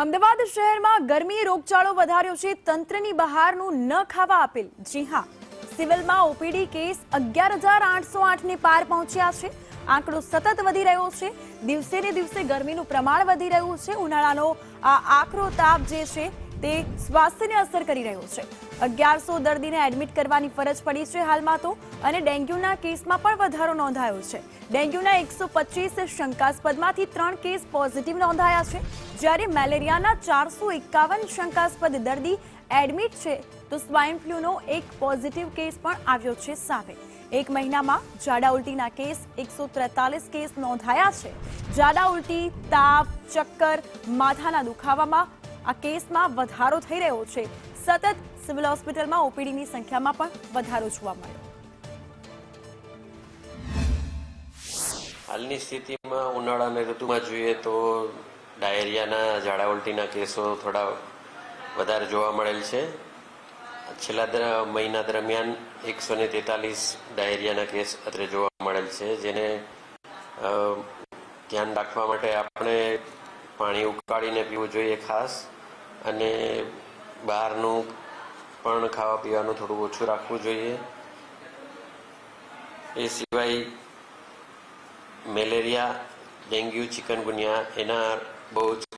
અમદાવાદ શહેરમાં ગરમી રોગચાળો વધાર્યો છે। તંત્રની બહારનું ન ખાવા આપેલ। જી હા, સિવિલમાં ઓપીડી કેસ 11,808 ને પાર પહોંચ્યા છે। આંકડો સતત વધી રહ્યો છે। દિવસે ને દિવસે ગરમીનું પ્રમાણ વધી રહ્યું છે। ઉનાળાનો આ આકરો તાપ જે છે તે સ્વાસ્થ્યને અસર કરી રહ્યો છે। 1100 દર્દીને એડમિટ કરવાની ફરજ પડી છે હાલમાં તો, અને ડેન્ગ્યુના કેસમાં પણ વધારો નોંધાયો છે। ડેન્ગ્યુના 125 શંકાસ્પદમાંથી 3 કેસ પોઝિટિવ નોંધાયા છે, જ્યારે મેલેરિયાના 451 શંકાસ્પદ દર્દી એડમિટ છે, તો સ્વાઇન ફ્લૂનો એક પોઝિટિવ કેસ પણ આવ્યો છે સામે। એક મહિનામાં ઝાડા ઉલટીના કેસ 143 કેસ નોંધાયા છે। ઝાડા ઉલટી, તાવ, ચક્કર, માથાના દુખાવામાં આ કેસમાં વધારો થઈ રહ્યો છે। સતત સિવિલ હોસ્પિટલમાં ઓપીડીની સંખ્યામાં પણ વધારો જોવા મળ્યો। હાલની સ્થિતિમાં ઉનાળાની ઋતુમાં જોઈએ તો ડાયરિયાના, ઝાડા ઉલટીના કેસો થોડા વધારે જોવા મળેલ છે। છેલ્લા મહિના દરમિયાન 143 ડાયરિયાના કેસ અત્રે જોવા મળેલ છે, જેને ધ્યાન રાખવા માટે આપણે પાણી ઉકાળીને પીવું જોઈએ ખાસ, અને બહારનું પણ ખાવા પીવાનું થોડું ઓછું રાખવું જોઈએ। એ સિવાય મેલેરિયા, ડેન્ગ્યુ, ચિકનગુનિયા એના બહુ જ